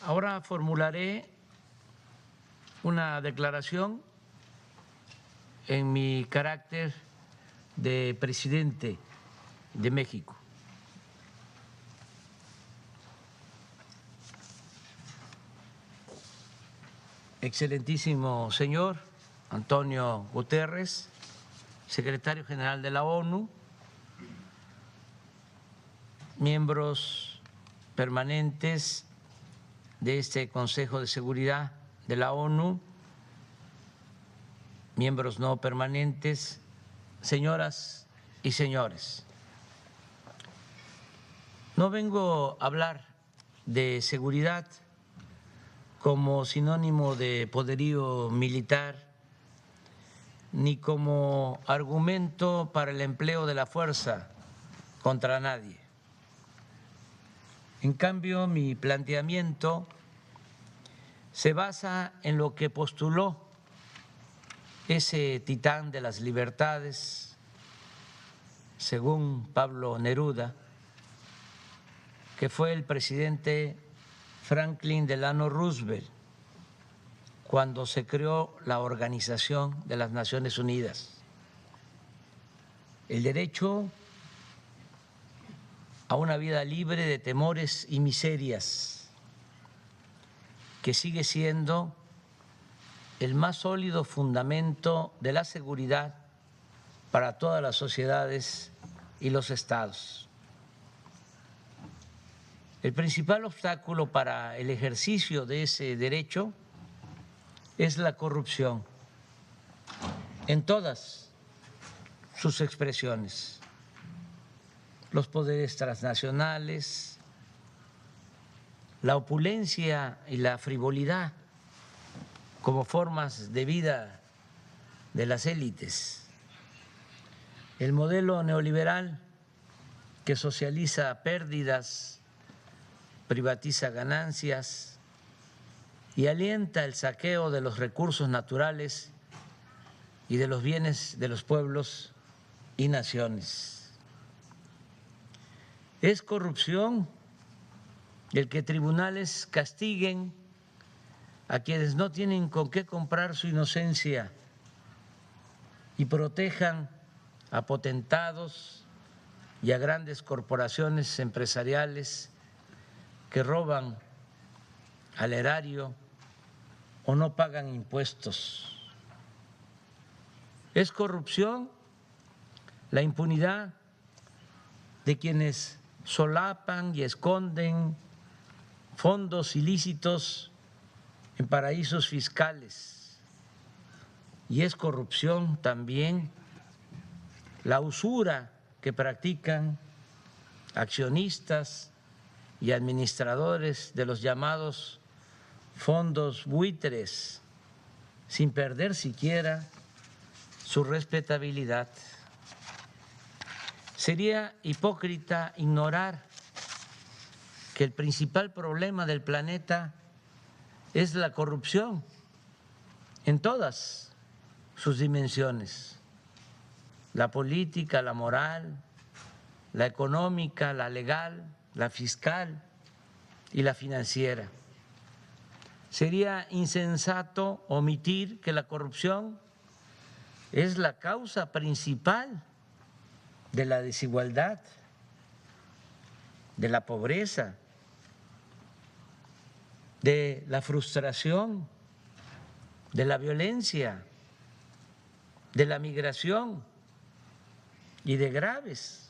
Ahora formularé una declaración en mi carácter de presidente de México. Excelentísimo señor Antonio Guterres, secretario general de la ONU, miembros permanentes de este Consejo de Seguridad de la ONU, miembros no permanentes, señoras y señores. No vengo a hablar de seguridad como sinónimo de poderío militar, ni como argumento para el empleo de la fuerza contra nadie. En cambio, mi planteamiento se basa en lo que postuló ese titán de las libertades, según Pablo Neruda, que fue el presidente Franklin Delano Roosevelt cuando se creó la Organización de las Naciones Unidas. El derecho a una vida libre de temores y miserias, que sigue siendo el más sólido fundamento de la seguridad para todas las sociedades y los estados. El principal obstáculo para el ejercicio de ese derecho es la corrupción en todas sus expresiones. Los poderes transnacionales, la opulencia y la frivolidad como formas de vida de las élites, el modelo neoliberal que socializa pérdidas, privatiza ganancias y alienta el saqueo de los recursos naturales y de los bienes de los pueblos y naciones. Es corrupción el que tribunales castiguen a quienes no tienen con qué comprar su inocencia y protejan a potentados y a grandes corporaciones empresariales que roban al erario o no pagan impuestos. Es corrupción la impunidad de quienes solapan y esconden fondos ilícitos en paraísos fiscales. Y es corrupción también la usura que practican accionistas y administradores de los llamados fondos buitres, sin perder siquiera su respetabilidad. Sería hipócrita ignorar que el principal problema del planeta es la corrupción en todas sus dimensiones: la política, la moral, la económica, la legal, la fiscal y la financiera. Sería insensato omitir que la corrupción es la causa principal de la desigualdad, de la pobreza, de la frustración, de la violencia, de la migración y de graves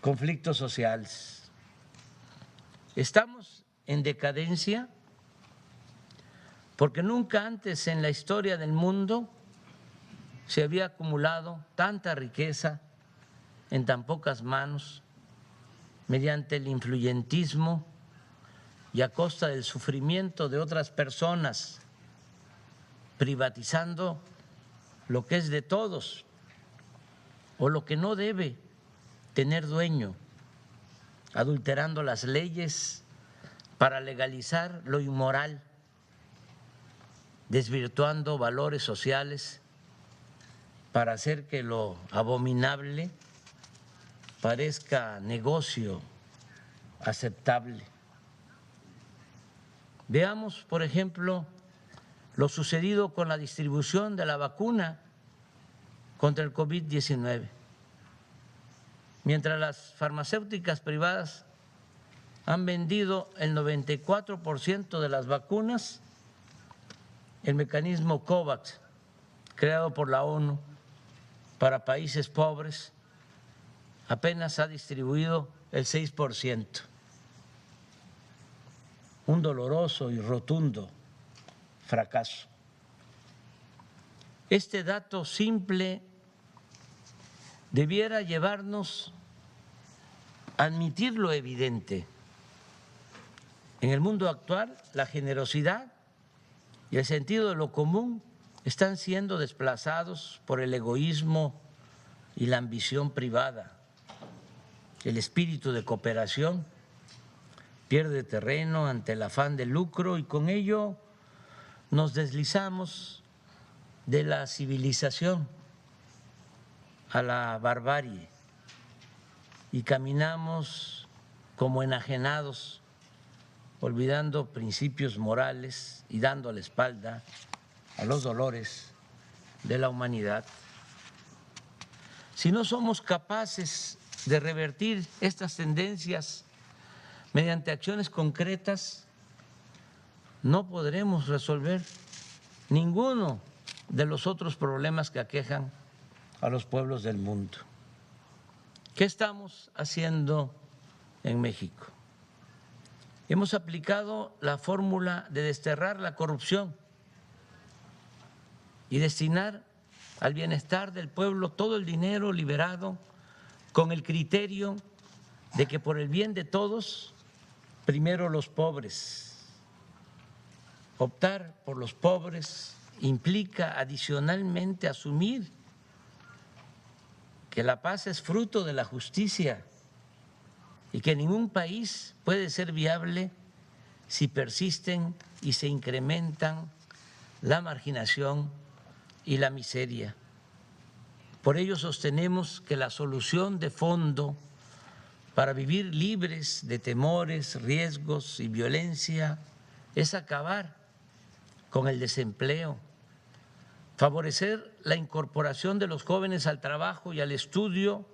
conflictos sociales. Estamos en decadencia porque nunca antes en la historia del mundo se había acumulado tanta riqueza en tan pocas manos mediante el influyentismo y a costa del sufrimiento de otras personas, privatizando lo que es de todos o lo que no debe tener dueño, adulterando las leyes para legalizar lo inmoral, desvirtuando valores sociales para hacer que lo abominable parezca negocio aceptable. Veamos, por ejemplo, lo sucedido con la distribución de la vacuna contra el COVID-19. Mientras las farmacéuticas privadas han vendido el 94% de las vacunas, el mecanismo COVAX, creado por la ONU para países pobres, apenas ha distribuido el 6%. Un doloroso y rotundo fracaso. Este dato simple debiera llevarnos a admitir lo evidente. En el mundo actual, la generosidad y el sentido de lo común están siendo desplazados por el egoísmo y la ambición privada. El espíritu de cooperación pierde terreno ante el afán de lucro y con ello nos deslizamos de la civilización a la barbarie y caminamos como enajenados, olvidando principios morales y dando la espalda a los dolores de la humanidad. Si no somos capaces de revertir estas tendencias mediante acciones concretas, no podremos resolver ninguno de los otros problemas que aquejan a los pueblos del mundo. ¿Qué estamos haciendo en México? Hemos aplicado la fórmula de desterrar la corrupción y destinar al bienestar del pueblo todo el dinero liberado con el criterio de que por el bien de todos, primero los pobres. Optar por los pobres implica adicionalmente asumir que la paz es fruto de la justicia y que ningún país puede ser viable si persisten y se incrementan la marginación y la miseria. Por ello sostenemos que la solución de fondo para vivir libres de temores, riesgos y violencia es acabar con el desempleo, favorecer la incorporación de los jóvenes al trabajo y al estudio,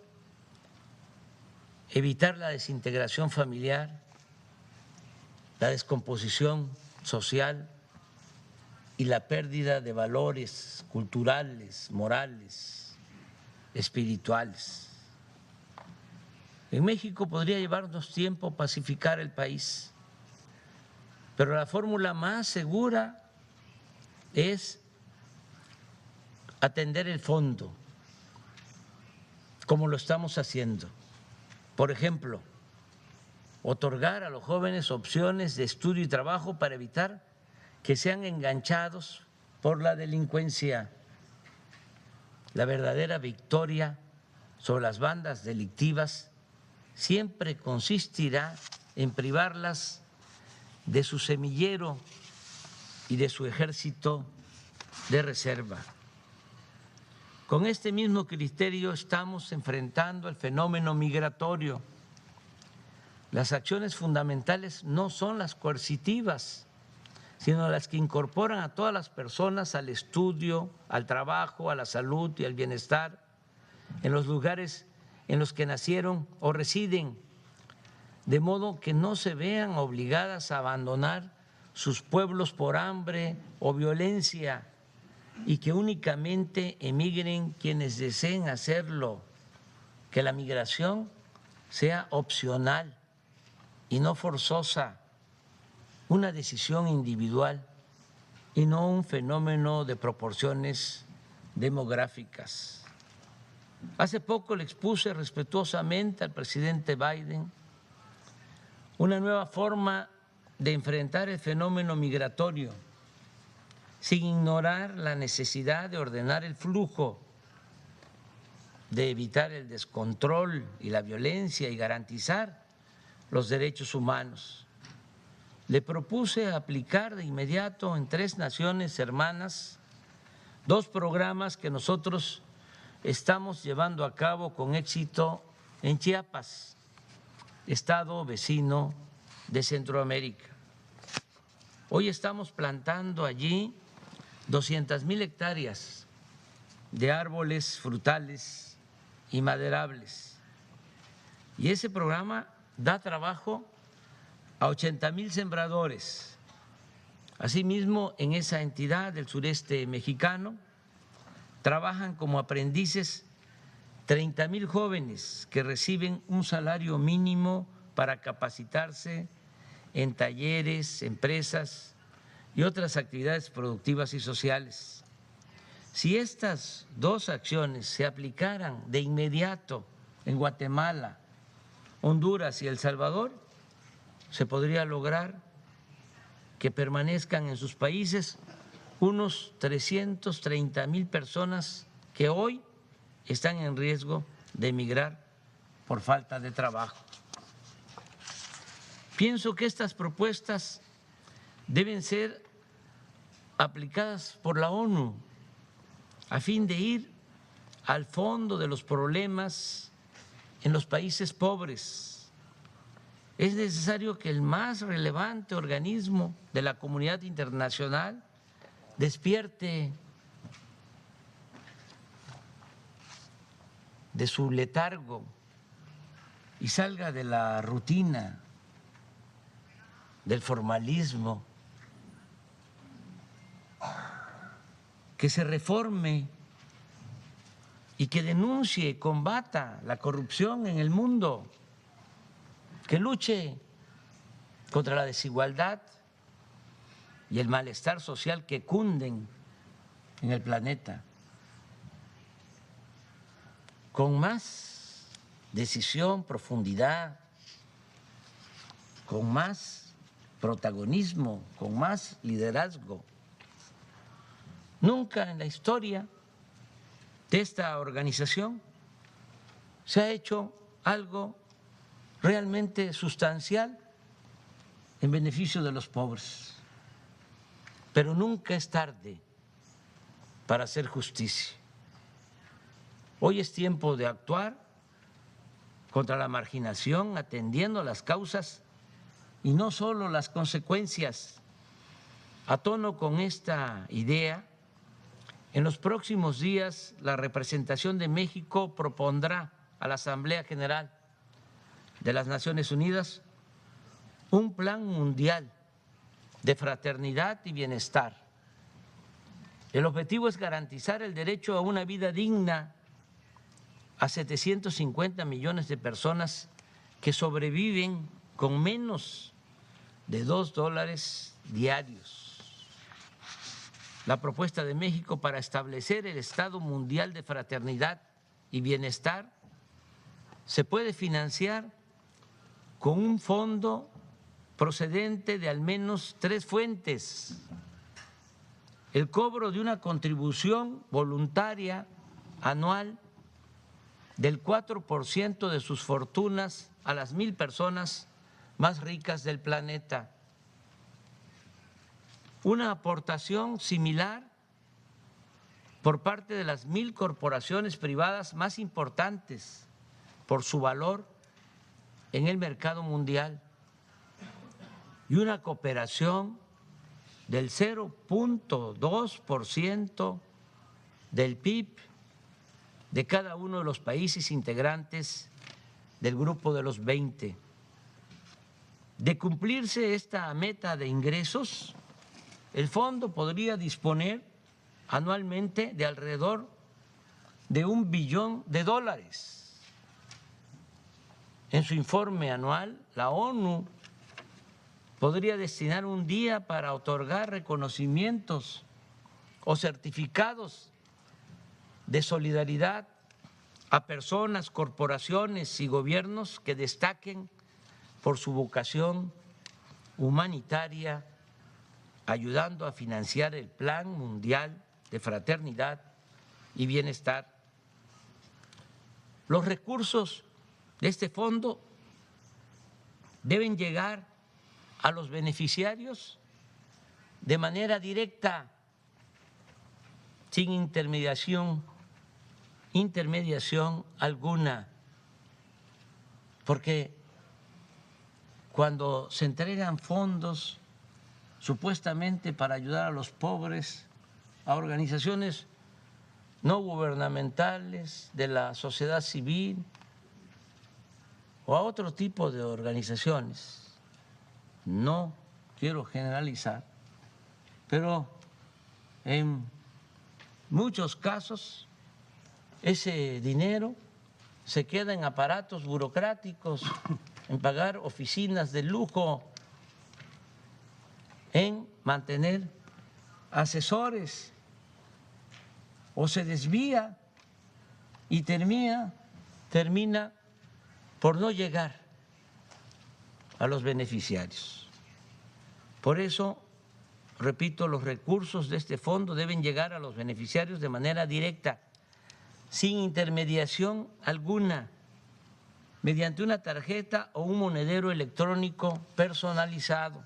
evitar la desintegración familiar, la descomposición social y la pérdida de valores culturales, morales, espirituales. En México podría llevarnos tiempo pacificar el país, pero la fórmula más segura es atender el fondo, como lo estamos haciendo. Por ejemplo, otorgar a los jóvenes opciones de estudio y trabajo para evitar que sean enganchados por la delincuencia. La verdadera victoria sobre las bandas delictivas siempre consistirá en privarlas de su semillero y de su ejército de reserva. Con este mismo criterio estamos enfrentando el fenómeno migratorio. Las acciones fundamentales no son las coercitivas, sino las que incorporan a todas las personas al estudio, al trabajo, a la salud y al bienestar en los lugares en los que nacieron o residen, de modo que no se vean obligadas a abandonar sus pueblos por hambre o violencia y que únicamente emigren quienes deseen hacerlo, que la migración sea opcional y no forzosa, una decisión individual y no un fenómeno de proporciones demográficas. Hace poco le expuse respetuosamente al presidente Biden una nueva forma de enfrentar el fenómeno migratorio, sin ignorar la necesidad de ordenar el flujo, de evitar el descontrol y la violencia y garantizar los derechos humanos. Le propuse aplicar de inmediato en 3 naciones hermanas 2 programas que nosotros estamos llevando a cabo con éxito en Chiapas, estado vecino de Centroamérica. Hoy estamos plantando allí 200,000 hectáreas de árboles frutales y maderables. Y ese programa da trabajo a 80,000 sembradores. Asimismo, en esa entidad del sureste mexicano trabajan como aprendices 30,000 jóvenes que reciben un salario mínimo para capacitarse en talleres, empresas y otras actividades productivas y sociales. Si estas dos acciones se aplicaran de inmediato en Guatemala, Honduras y El Salvador, se podría lograr que permanezcan en sus países unos 330,000 personas que hoy están en riesgo de emigrar por falta de trabajo. Pienso que estas propuestas deben ser aplicadas por la ONU a fin de ir al fondo de los problemas en los países pobres. Es necesario que el más relevante organismo de la comunidad internacional despierte de su letargo y salga de la rutina, del formalismo, que se reforme y que denuncie y combata la corrupción en el mundo, que luche contra la desigualdad y el malestar social que cunden en el planeta, con más decisión, profundidad, con más protagonismo, con más liderazgo. Nunca en la historia de esta organización se ha hecho algo realmente sustancial en beneficio de los pobres, pero nunca es tarde para hacer justicia. Hoy es tiempo de actuar contra la marginación, atendiendo las causas y no solo las consecuencias. A tono con esta idea, en los próximos días la representación de México propondrá a la Asamblea General de las Naciones Unidas un plan mundial de fraternidad y bienestar. El objetivo es garantizar el derecho a una vida digna a 750 millones de personas que sobreviven con menos de $2 diarios. La propuesta de México para establecer el Estado Mundial de Fraternidad y Bienestar se puede financiar con un fondo procedente de al menos 3 fuentes: el cobro de una contribución voluntaria anual del 4% de sus fortunas a las 1,000 personas más ricas del planeta, una aportación similar por parte de las 1,000 corporaciones privadas más importantes por su valor en el mercado mundial y una cooperación del 0,2% del PIB de cada uno de los países integrantes del grupo de los 20. De cumplirse esta meta de ingresos, el fondo podría disponer anualmente de alrededor de $1 billón. En su informe anual, la ONU podría destinar un día para otorgar reconocimientos o certificados de solidaridad a personas, corporaciones y gobiernos que destaquen por su vocación humanitaria, ayudando a financiar el Plan Mundial de Fraternidad y Bienestar. Los recursos de este fondo deben llegar a los beneficiarios de manera directa, sin intermediación alguna, porque cuando se entregan fondos supuestamente para ayudar a los pobres, a organizaciones no gubernamentales, de la sociedad civil o a otro tipo de organizaciones. No quiero generalizar, pero en muchos casos ese dinero se queda en aparatos burocráticos, en pagar oficinas de lujo, en mantener asesores, o se desvía y termina por no llegar a los beneficiarios. Por eso, repito, los recursos de este fondo deben llegar a los beneficiarios de manera directa, sin intermediación alguna, mediante una tarjeta o un monedero electrónico personalizado.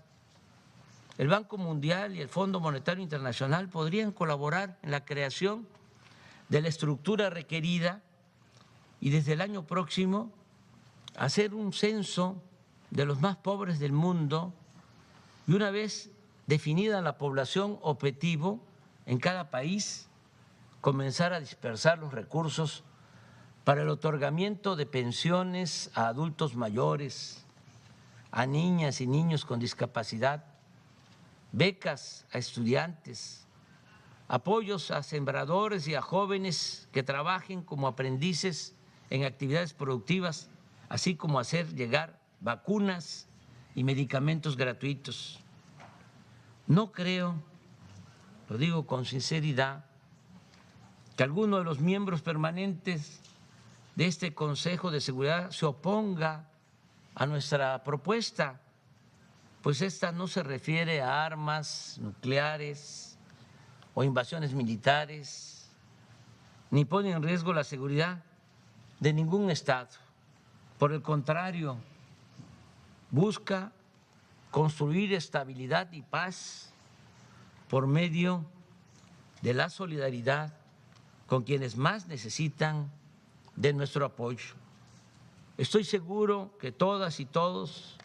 El Banco Mundial y el Fondo Monetario Internacional podrían colaborar en la creación de la estructura requerida y desde el año próximo hacer un censo de los más pobres del mundo y una vez definida la población objetivo en cada país, comenzar a dispersar los recursos para el otorgamiento de pensiones a adultos mayores, a niñas y niños con discapacidad, becas a estudiantes, apoyos a sembradores y a jóvenes que trabajen como aprendices en actividades productivas, así como hacer llegar vacunas y medicamentos gratuitos. No creo, lo digo con sinceridad, que alguno de los miembros permanentes de este Consejo de Seguridad se oponga a nuestra propuesta, pues esta no se refiere a armas nucleares o invasiones militares, ni pone en riesgo la seguridad de ningún Estado. Por el contrario, busca construir estabilidad y paz por medio de la solidaridad con quienes más necesitan de nuestro apoyo. Estoy seguro que todas y todos,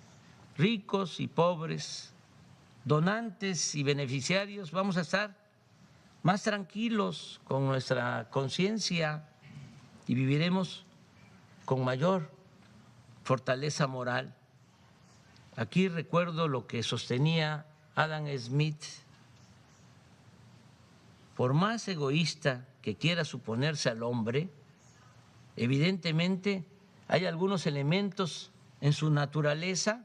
ricos y pobres, donantes y beneficiarios, vamos a estar más tranquilos con nuestra conciencia y viviremos con mayor fortaleza moral. Aquí recuerdo lo que sostenía Adam Smith: por más egoísta que quiera suponerse al hombre, evidentemente hay algunos elementos en su naturaleza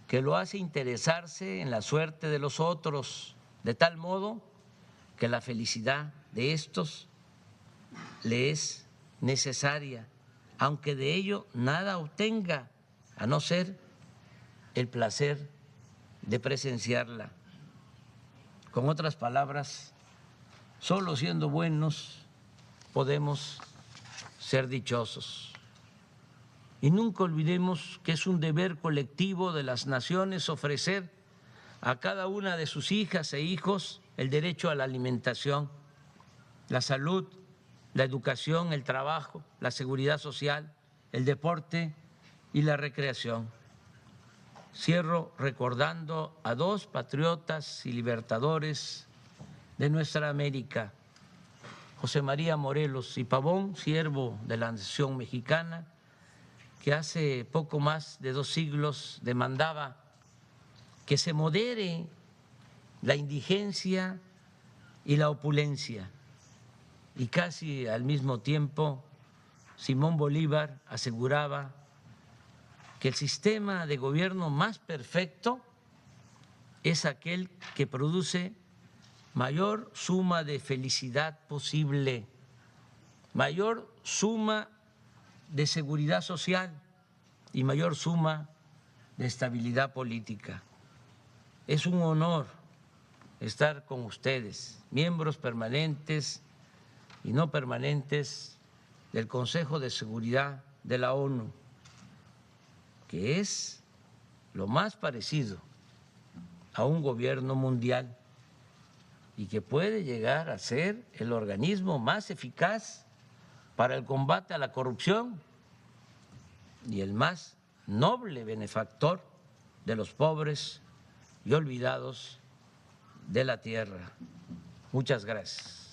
que lo hace interesarse en la suerte de los otros, de tal modo que la felicidad de estos le es necesaria, aunque de ello nada obtenga, a no ser el placer de presenciarla. Con otras palabras, solo siendo buenos podemos ser dichosos. Y nunca olvidemos que es un deber colectivo de las naciones ofrecer a cada una de sus hijas e hijos el derecho a la alimentación, la salud, la educación, el trabajo, la seguridad social, el deporte y la recreación. Cierro recordando a dos patriotas y libertadores de nuestra América, José María Morelos y Pavón, siervo de la nación mexicana, que hace poco más de 2 siglos demandaba que se modere la indigencia y la opulencia. Y casi al mismo tiempo, Simón Bolívar aseguraba que el sistema de gobierno más perfecto es aquel que produce mayor suma de felicidad posible, mayor suma de seguridad social y mayor suma de estabilidad política. Es un honor estar con ustedes, miembros permanentes y no permanentes del Consejo de Seguridad de la ONU, que es lo más parecido a un gobierno mundial y que puede llegar a ser el organismo más eficaz para el combate a la corrupción y el más noble benefactor de los pobres y olvidados de la tierra. Muchas gracias.